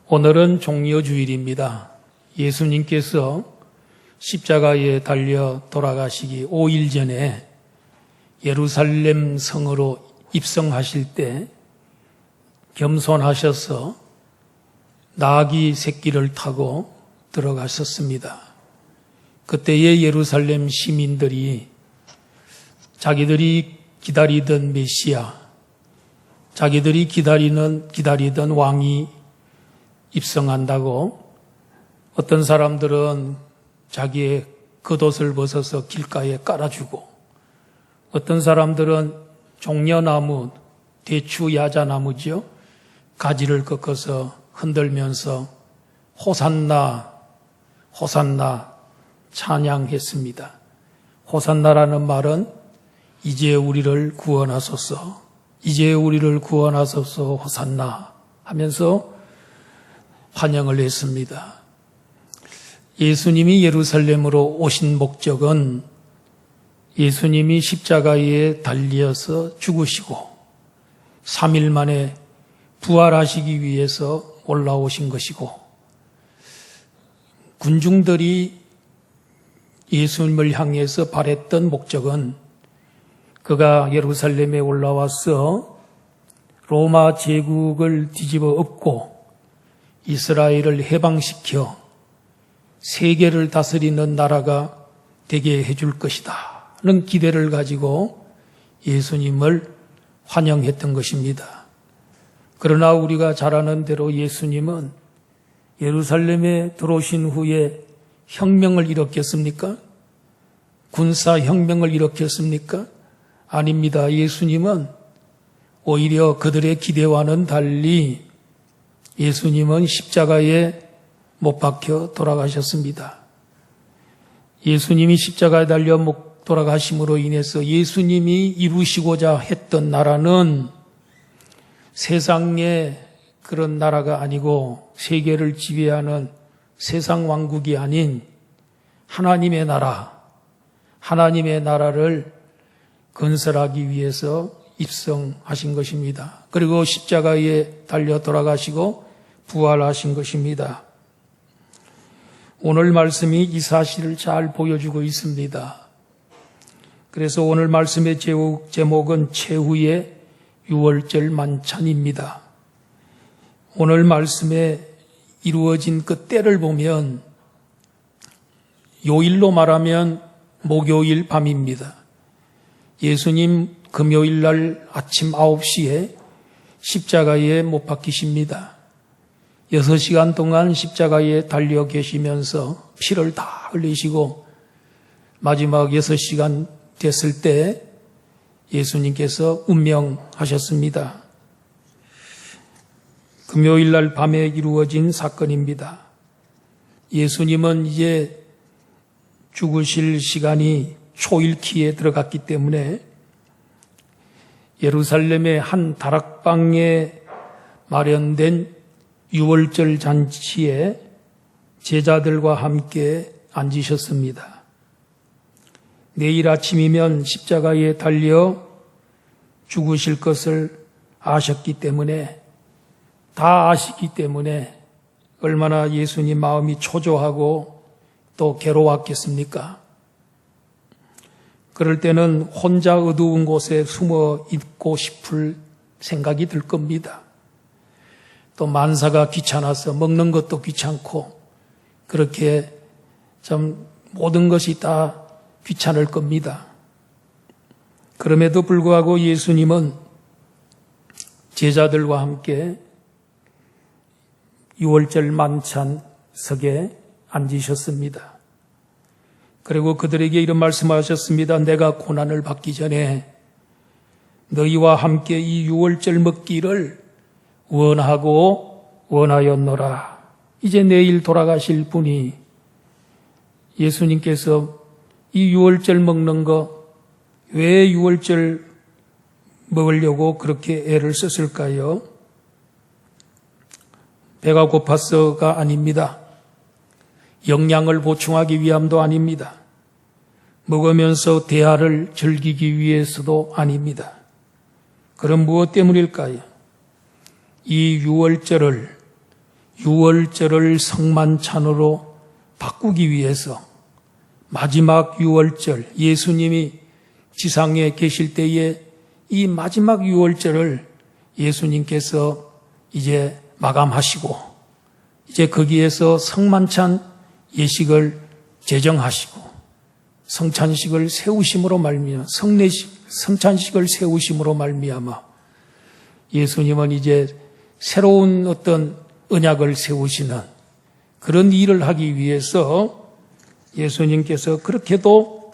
오늘은 종려주일입니다. 예수님께서 십자가에 달려 돌아가시기 5일 전에 예루살렘 성으로 입성하실 때 겸손하셔서 나귀 새끼를 타고 들어가셨습니다. 그때의 예루살렘 시민들이 자기들이 기다리던 메시아, 자기들이 기다리던 왕이 입성한다고 어떤 사람들은 자기의 겉옷을 벗어서 길가에 깔아주고, 어떤 사람들은 종려나무, 대추 야자나무죠, 가지를 꺾어서 흔들면서 호산나, 호산나 찬양했습니다. 호산나라는 말은 이제 우리를 구원하소서, 이제 우리를 구원하소서 호산나 하면서 환영을 했습니다. 예수님이 예루살렘으로 오신 목적은 예수님이 십자가에 달려서 죽으시고 3일 만에 부활하시기 위해서 올라오신 것이고, 군중들이 예수님을 향해서 바랬던 목적은 그가 예루살렘에 올라와서 로마 제국을 뒤집어 엎고 이스라엘을 해방시켜 세계를 다스리는 나라가 되게 해줄 것이다는 기대를 가지고 예수님을 환영했던 것입니다. 그러나 우리가 잘 아는 대로 예수님은 예루살렘에 들어오신 후에 혁명을 일으켰습니까? 군사혁명을 일으켰습니까? 아닙니다. 예수님은 오히려 그들의 기대와는 달리 예수님은 십자가에 못 박혀 돌아가셨습니다. 예수님이 십자가에 달려 돌아가심으로 인해서 예수님이 이루시고자 했던 나라는 세상의 그런 나라가 아니고 세계를 지배하는 세상 왕국이 아닌 하나님의 나라, 하나님의 나라를 건설하기 위해서 입성하신 것입니다. 그리고 십자가에 달려 돌아가시고 부활하신 것입니다. 오늘 말씀이 이 사실을 잘 보여주고 있습니다. 그래서 오늘 말씀의 제목은 최후의 유월절 만찬입니다. 오늘 말씀에 이루어진 그 때를 보면 요일로 말하면 목요일 밤입니다. 예수님 금요일 날 아침 9시에 십자가에 못 박히십니다. 6시간 동안 십자가에 달려 계시면서 피를 다 흘리시고 마지막 6시간 됐을 때 예수님께서 운명하셨습니다. 금요일 날 밤에 이루어진 사건입니다. 예수님은 이제 죽으실 시간이 초일기에 들어갔기 때문에 예루살렘의 한 다락방에 마련된 유월절 잔치에 제자들과 함께 앉으셨습니다. 내일 아침이면 십자가에 달려 죽으실 것을 아셨기 때문에, 다 아시기 때문에 얼마나 예수님 마음이 초조하고 또 괴로웠겠습니까? 그럴 때는 혼자 어두운 곳에 숨어 있고 싶을 생각이 들 겁니다. 또 만사가 귀찮아서 먹는 것도 귀찮고 그렇게 참 모든 것이 다 귀찮을 겁니다. 그럼에도 불구하고 예수님은 제자들과 함께 유월절 만찬석에 앉으셨습니다. 그리고 그들에게 이런 말씀하셨습니다. 내가 고난을 받기 전에 너희와 함께 이 유월절 먹기를 원하였노라. 이제 내일 돌아가실 분이 예수님께서 이 유월절 먹는 거, 왜 유월절 먹으려고 그렇게 애를 썼을까요? 배가 고파서가 아닙니다. 영양을 보충하기 위함도 아닙니다. 먹으면서 대화를 즐기기 위해서도 아닙니다. 그럼 무엇 때문일까요? 이 유월절을 유월절을 성만찬으로 바꾸기 위해서 마지막 유월절, 예수님이 지상에 계실 때에 이 마지막 유월절을 예수님께서 이제 마감하시고 이제 거기에서 성만찬 예식을 제정하시고 성찬식을 세우심으로 말미암아 성찬식을 세우심으로 말미암아 예수님은 이제 새로운 어떤 언약을 세우시는 그런 일을 하기 위해서 예수님께서 그렇게도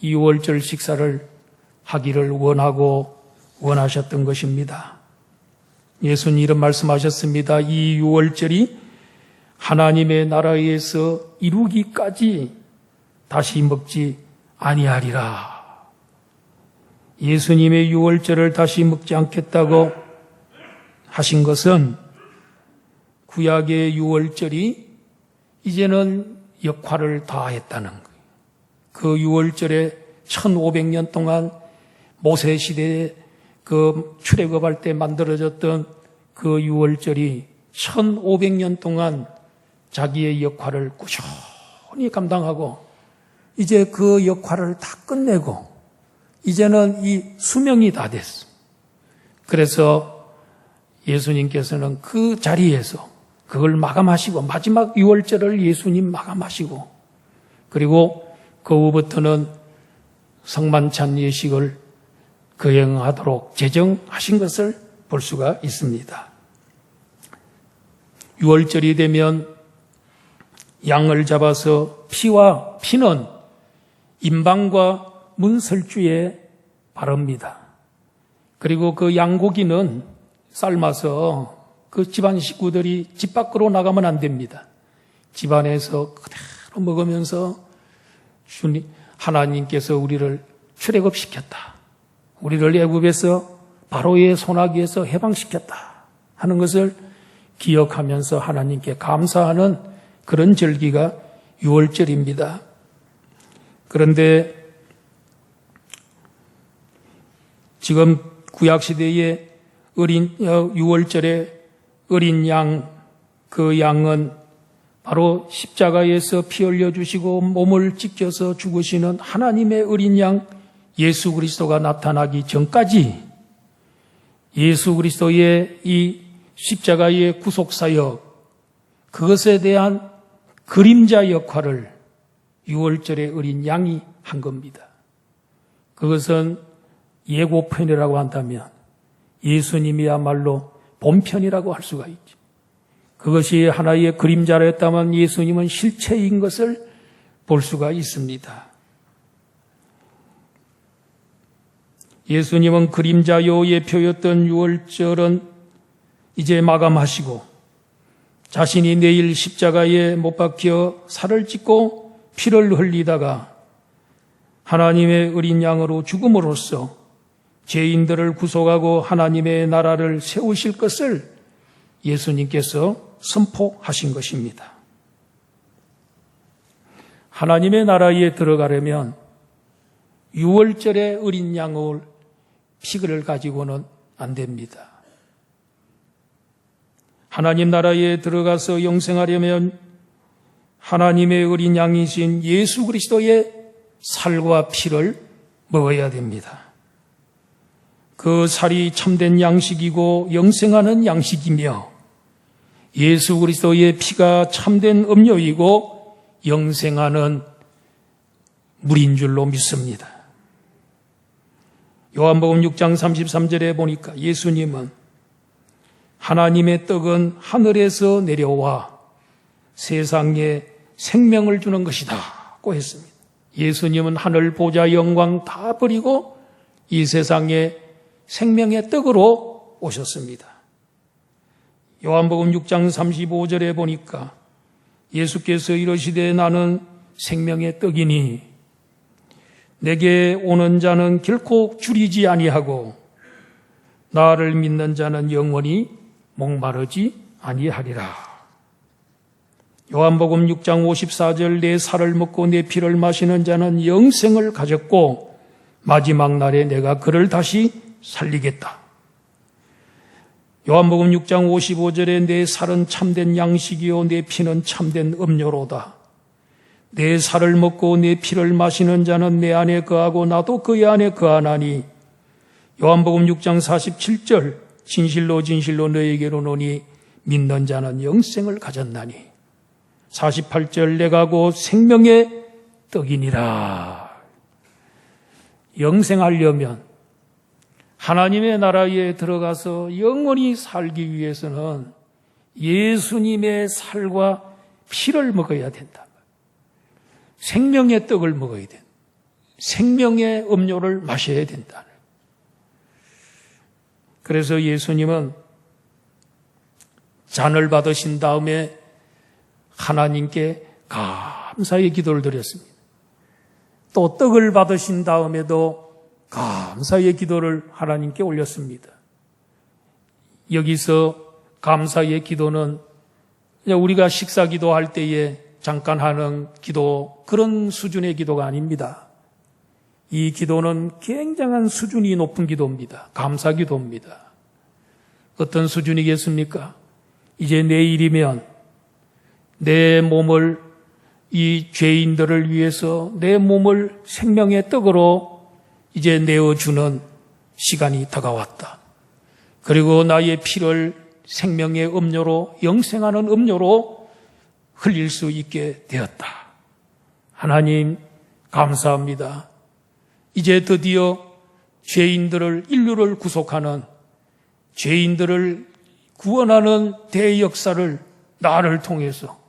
유월절 식사를 하기를 원하셨던 것입니다. 예수님 이런 말씀하셨습니다. 이 유월절이 하나님의 나라에서 이루기까지 다시 먹지 아니하리라. 예수님의 유월절을 다시 먹지 않겠다고 하신 것은 구약의 유월절이 이제는 역할을 다했다는 거예요. 그 유월절에 1500년 동안 모세 시대에 그 출애굽할 때 만들어졌던 그 유월절이 1500년 동안 자기의 역할을 꾸준히 감당하고 이제 그 역할을 다 끝내고 이제는 이 수명이 다 됐어. 그래서 예수님께서는 그 자리에서 그걸 마감하시고 마지막 유월절을 예수님 마감하시고 그리고 그 후부터는 성만찬 예식을 거행하도록 제정하신 것을 볼 수가 있습니다. 유월절이 되면 양을 잡아서 피는 임방과 문설주에 바릅니다. 그리고 그 양고기는 삶아서 그 집안 식구들이 집 밖으로 나가면 안 됩니다. 집안에서 그대로 먹으면서 주님 하나님께서 우리를 출애굽시켰다. 우리를 애굽에서 바로의 손아귀에서 해방시켰다 하는 것을 기억하면서 하나님께 감사하는 그런 절기가 유월절입니다. 그런데 지금 구약시대의 유월절에 어린 양, 그 양은 바로 십자가에서 피 흘려주시고 몸을 찢겨서 죽으시는 하나님의 어린 양 예수 그리스도가 나타나기 전까지 예수 그리스도의 이 십자가의 구속사역 그것에 대한 그림자 역할을 유월절의 어린 양이 한 겁니다. 그것은 예고편이라고 한다면 예수님이야말로 본편이라고 할 수가 있죠. 그것이 하나의 그림자였다면 예수님은 실체인 것을 볼 수가 있습니다. 예수님은 그림자요 예표였던 유월절은 이제 마감하시고 자신이 내일 십자가에 못 박혀 살을 찢고 피를 흘리다가 하나님의 어린 양으로 죽음으로써 죄인들을 구속하고 하나님의 나라를 세우실 것을 예수님께서 선포하신 것입니다. 하나님의 나라에 들어가려면 유월절의 어린 양을 피를 가지고는 안 됩니다. 하나님 나라에 들어가서 영생하려면 하나님의 어린 양이신 예수 그리스도의 살과 피를 먹어야 됩니다. 그 살이 참된 양식이고 영생하는 양식이며 예수 그리스도의 피가 참된 음료이고 영생하는 물인 줄로 믿습니다. 요한복음 6장 33절에 보니까 예수님은 하나님의 떡은 하늘에서 내려와 세상에 생명을 주는 것이다고 했습니다. 예수님은 하늘 보좌 영광 다 버리고 이 세상에 생명의 떡으로 오셨습니다. 요한복음 6장 35절에 보니까 예수께서 이르시되 나는 생명의 떡이니 내게 오는 자는 결코 줄이지 아니하고 나를 믿는 자는 영원히 목마르지 아니하리라. 요한복음 6장 54절 내 살을 먹고 내 피를 마시는 자는 영생을 가졌고 마지막 날에 내가 그를 다시 살리겠다. 요한복음 6장 55절에 내 살은 참된 양식이요 내 피는 참된 음료로다. 내 살을 먹고 내 피를 마시는 자는 내 안에 거하고 나도 그의 안에 거하나니. 요한복음 6장 47절 진실로 진실로 너에게로 노니 믿는 자는 영생을 가졌나니. 48절 내가 곧 생명의 떡이니라. 영생하려면 하나님의 나라에 들어가서 영원히 살기 위해서는 예수님의 살과 피를 먹어야 된다. 생명의 떡을 먹어야 된다. 생명의 음료를 마셔야 된다. 그래서 예수님은 잔을 받으신 다음에 하나님께 감사의 기도를 드렸습니다. 또 떡을 받으신 다음에도 감사의 기도를 하나님께 올렸습니다. 여기서 감사의 기도는 우리가 식사 기도할 때에 잠깐 하는 기도, 그런 수준의 기도가 아닙니다. 이 기도는 굉장한 수준이 높은 기도입니다. 감사 기도입니다. 어떤 수준이겠습니까? 이제 내일이면 내 몸을, 이 죄인들을 위해서 내 몸을 생명의 떡으로 이제 내어주는 시간이 다가왔다. 그리고 나의 피를 생명의 음료로, 영생하는 음료로 흘릴 수 있게 되었다. 하나님 감사합니다. 이제 드디어 죄인들을, 인류를 구속하는, 죄인들을 구원하는 대역사를 나를 통해서,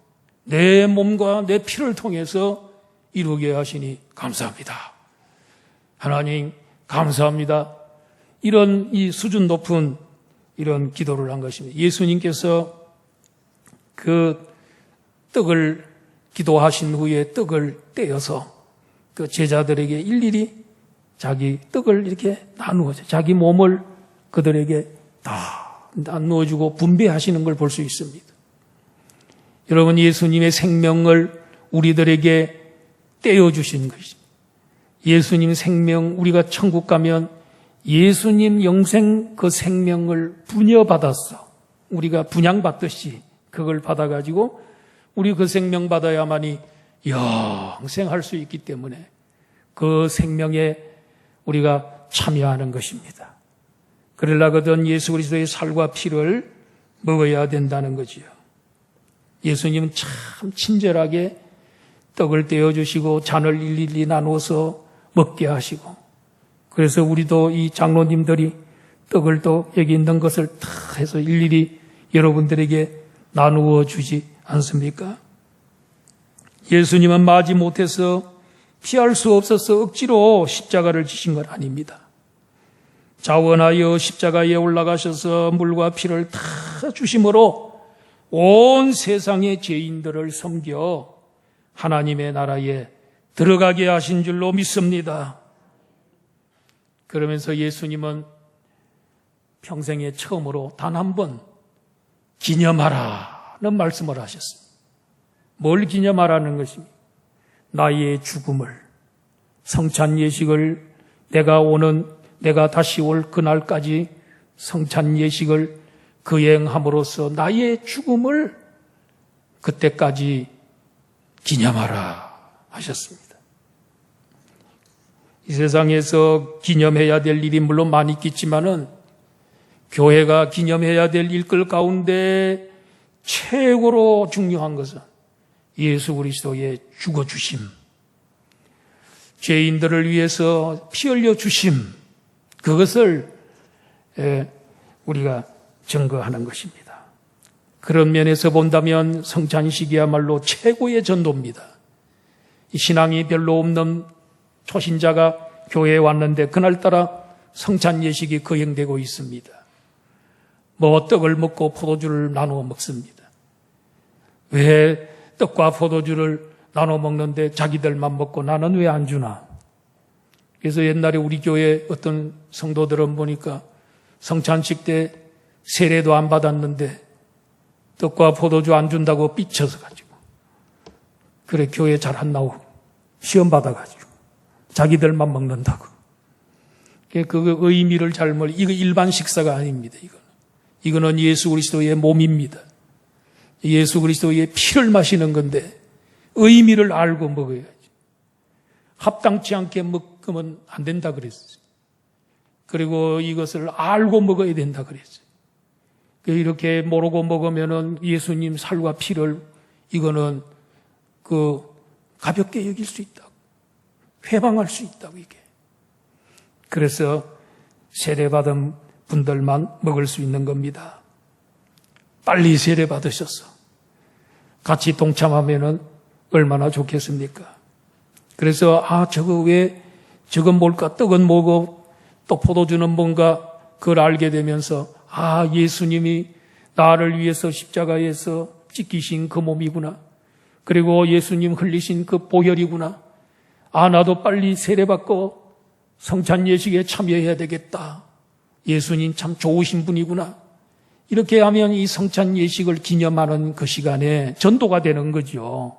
내 몸과 내 피를 통해서 이루게 하시니 감사합니다. 하나님 감사합니다. 이런 이 수준 높은 이런 기도를 한 것입니다. 예수님께서 그 떡을 기도하신 후에 떡을 떼어서 그 제자들에게 일일이 자기 떡을 이렇게 나누어서 자기 몸을 그들에게 다 나누어주고 분배하시는 걸 볼 수 있습니다. 여러분, 예수님의 생명을 우리들에게 떼어주신 것입니다. 예수님 생명, 우리가 천국 가면 예수님 영생 그 생명을 분여받았어. 우리가 분양받듯이 그걸 받아가지고 우리 그 생명 받아야만이 영생할 수 있기 때문에 그 생명에 우리가 참여하는 것입니다. 그러려거든 예수 그리스도의 살과 피를 먹어야 된다는 거지요. 예수님은 참 친절하게 떡을 떼어주시고 잔을 일일이 나누어서 먹게 하시고, 그래서 우리도 이 장로님들이 떡을 또 여기 있는 것을 다 해서 일일이 여러분들에게 나누어 주지 않습니까? 예수님은 마지못해서 피할 수 없어서 억지로 십자가를 지신 건 아닙니다. 자원하여 십자가에 올라가셔서 물과 피를 다 주심으로 온 세상의 죄인들을 섬겨 하나님의 나라에 들어가게 하신 줄로 믿습니다. 그러면서 예수님은 평생에 처음으로 단 한 번 기념하라는 말씀을 하셨습니다. 뭘 기념하라는 것입니까? 나의 죽음을, 성찬 예식을, 내가 다시 올 그날까지 성찬 예식을 거행함으로써 나의 죽음을 그때까지 기념하라 하셨습니다. 이 세상에서 기념해야 될 일이 물론 많이 있겠지만은 교회가 기념해야 될 일들 가운데 최고로 중요한 것은 예수 그리스도의 죽어주심, 죄인들을 위해서 피 흘려 주심, 그것을 우리가 증거하는 것입니다. 그런 면에서 본다면 성찬식이야말로 최고의 전도입니다. 신앙이 별로 없는 초신자가 교회에 왔는데 그날따라 성찬 예식이 거행되고 있습니다. 떡을 먹고 포도주를 나누어 먹습니다. 왜 떡과 포도주를 나눠 먹는데 자기들만 먹고 나는 왜 안 주나? 그래서 옛날에 우리 교회 어떤 성도들은 보니까 성찬식 때 세례도 안 받았는데 떡과 포도주 안 준다고 삐쳐서 가지고, 그래 교회 잘 안 나오고 시험 받아가지고 자기들만 먹는다고. 그 의미를 이거 일반 식사가 아닙니다. 이거는 예수 그리스도의 몸입니다. 예수 그리스도의 피를 마시는 건데 의미를 알고 먹어야지. 합당치 않게 먹으면 안 된다 그랬어요. 그리고 이것을 알고 먹어야 된다 그랬어요. 이렇게 모르고 먹으면은 예수님 살과 피를 이거는 가볍게 여길 수 있다고. 회방할 수 있다고 이게. 그래서 세례받은 분들만 먹을 수 있는 겁니다. 빨리 세례받으셔서 같이 동참하면은 얼마나 좋겠습니까? 그래서 저건 뭘까? 떡은 뭐고 또 포도주는 뭔가 그걸 알게 되면서 예수님이 나를 위해서 십자가에서 찢기신 그 몸이구나. 그리고 예수님 흘리신 그 보혈이구나. 나도 빨리 세례받고 성찬 예식에 참여해야 되겠다. 예수님 참 좋으신 분이구나. 이렇게 하면 이 성찬 예식을 기념하는 그 시간에 전도가 되는 거죠.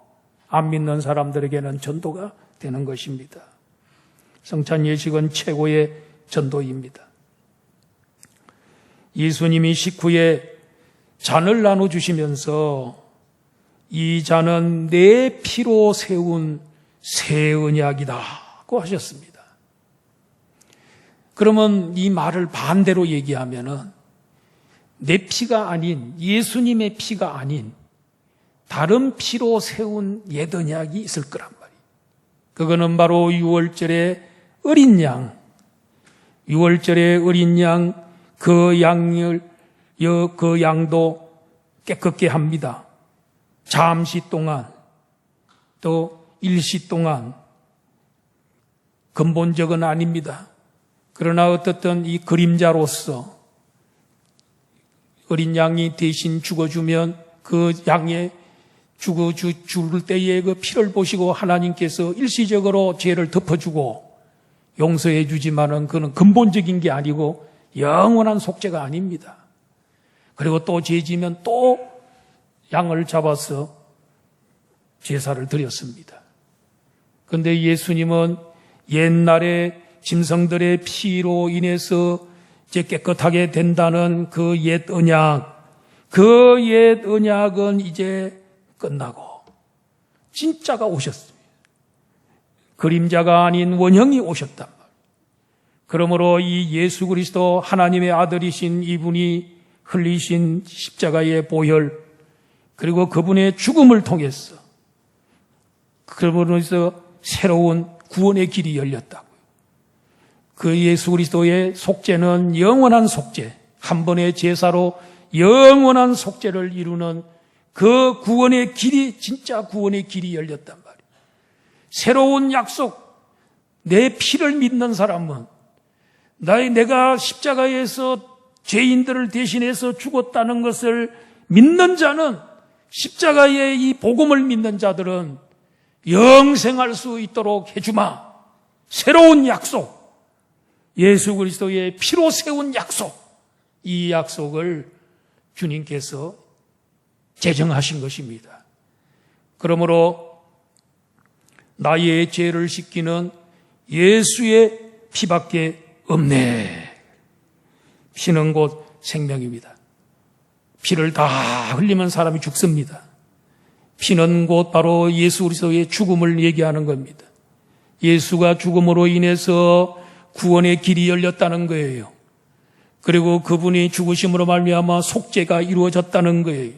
안 믿는 사람들에게는 전도가 되는 것입니다. 성찬 예식은 최고의 전도입니다. 예수님이 식후에 잔을 나눠주시면서 이 잔은 내 피로 세운 새 언약이다고 하셨습니다. 그러면 이 말을 반대로 얘기하면은 내 피가 아닌 예수님의 피가 아닌 다른 피로 세운 옛 언약이 있을 거란 말이에요. 그거는 바로 6월절의 어린 양, 6월절의 어린 양, 그 양도 깨끗게 합니다. 잠시 동안, 또 일시 동안, 근본적은 아닙니다. 그러나 어떻든 이 그림자로서 어린 양이 대신 죽어주면 그 양의 죽을 때의 그 피를 보시고 하나님께서 일시적으로 죄를 덮어주고 용서해 주지만은 그는 근본적인 게 아니고 영원한 속죄가 아닙니다. 그리고 또 죄지면 또 양을 잡아서 제사를 드렸습니다. 그런데 예수님은 옛날에 짐승들의 피로 인해서 이제 깨끗하게 된다는 그 옛 언약, 그 옛 언약은 이제 끝나고 진짜가 오셨습니다. 그림자가 아닌 원형이 오셨단 말이에요. 그러므로 이 예수 그리스도 하나님의 아들이신 이분이 흘리신 십자가의 보혈, 그리고 그분의 죽음을 통해서 그분에서 새로운 구원의 길이 열렸다고요. 그 예수 그리스도의 속죄는 영원한 속죄, 한 번의 제사로 영원한 속죄를 이루는 그 구원의 길이, 진짜 구원의 길이 열렸단 말이에요. 새로운 약속, 내 피를 믿는 사람은 내가 십자가에서 죄인들을 대신해서 죽었다는 것을 믿는 자는, 십자가의 이 복음을 믿는 자들은 영생할 수 있도록 해주마. 새로운 약속, 예수 그리스도의 피로 세운 약속, 이 약속을 주님께서 제정하신 것입니다. 그러므로 나의 죄를 씻기는 예수의 피밖에 없네. 피는 곧 생명입니다. 피를 다 흘리면 사람이 죽습니다. 피는 곧 바로 예수 그리스도의 죽음을 얘기하는 겁니다. 예수가 죽음으로 인해서 구원의 길이 열렸다는 거예요. 그리고 그분이 죽으심으로 말미암아 속죄가 이루어졌다는 거예요.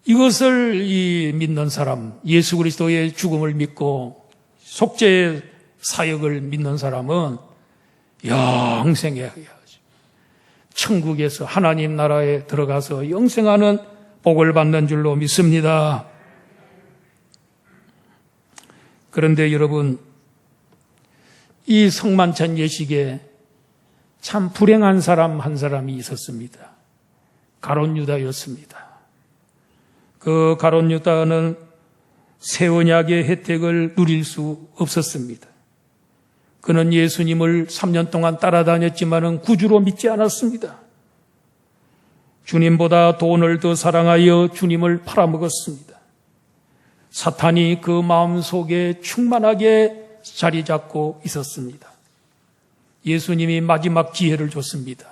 이것을 믿는 사람, 예수 그리스도의 죽음을 믿고 속죄의 사역을 믿는 사람은 영생해야 하죠. 천국에서 하나님 나라에 들어가서 영생하는 복을 받는 줄로 믿습니다. 그런데 여러분, 이 성만찬 예식에 참 불행한 사람 한 사람이 있었습니다. 가룟 유다였습니다. 그 가룟 유다는 새 언약의 혜택을 누릴 수 없었습니다. 그는 예수님을 3년 동안 따라다녔지만은 구주로 믿지 않았습니다. 주님보다 돈을 더 사랑하여 주님을 팔아먹었습니다. 사탄이 그 마음속에 충만하게 자리 잡고 있었습니다. 예수님이 마지막 기회를 줬습니다.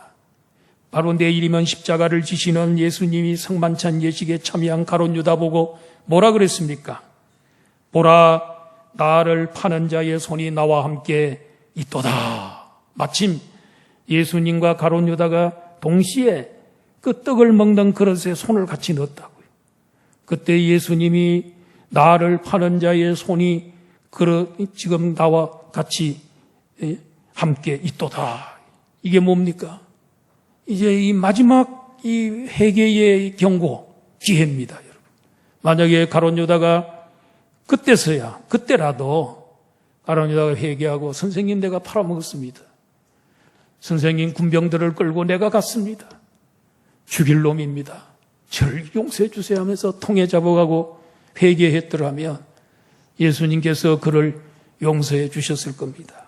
바로 내일이면 십자가를 지시는 예수님이 성만찬 예식에 참여한 가룟 유다 보고 뭐라 그랬습니까? 보라, 나를 파는 자의 손이 나와 함께 있도다. 마침 예수님과 가룟 유다가 동시에 그 떡을 먹는 그릇에 손을 같이 넣었다고요. 그때 예수님이 나를 파는 자의 손이 지금 나와 같이 함께 있도다. 이게 뭡니까? 이제 이 마지막 이 회개의 경고, 기회입니다, 여러분. 만약에 가룟 유다가 그때라도 가룟 유다가 회개하고 선생님 내가 팔아먹었습니다. 선생님 군병들을 끌고 내가 갔습니다. 죽일 놈입니다. 저를 용서해 주세요 하면서 통에 잡아가고 회개했더라면 예수님께서 그를 용서해 주셨을 겁니다.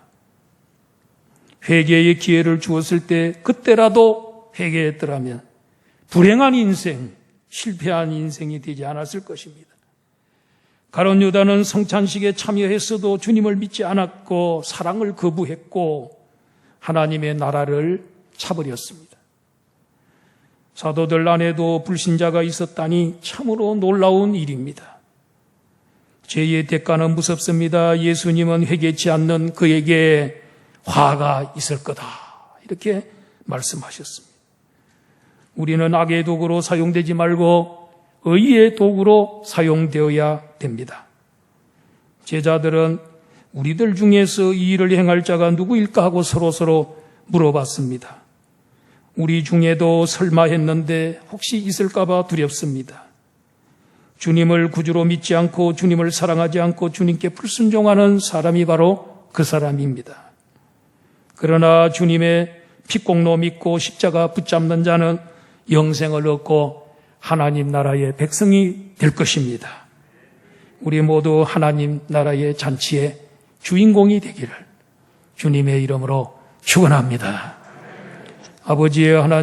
회개의 기회를 주었을 때 그때라도 회개했더라면 불행한 인생, 실패한 인생이 되지 않았을 것입니다. 가룟 유다는 성찬식에 참여했어도 주님을 믿지 않았고 사랑을 거부했고 하나님의 나라를 차버렸습니다. 사도들 안에도 불신자가 있었다니 참으로 놀라운 일입니다. 죄의 대가는 무섭습니다. 예수님은 회개치 않는 그에게 화가 있을 거다. 이렇게 말씀하셨습니다. 우리는 악의 도구로 사용되지 말고 의의 도구로 사용되어야 됩니다. 제자들은 우리들 중에서 이 일을 행할 자가 누구일까 하고 서로 물어봤습니다. 우리 중에도 설마 했는데 혹시 있을까 봐 두렵습니다. 주님을 구주로 믿지 않고 주님을 사랑하지 않고 주님께 불순종하는 사람이 바로 그 사람입니다. 그러나 주님의 핏공로 믿고 십자가 붙잡는 자는 영생을 얻고 하나님 나라의 백성이 될 것입니다. 우리 모두 하나님 나라의 잔치의 주인공이 되기를 주님의 이름으로 축원합니다. 아버지의 하나님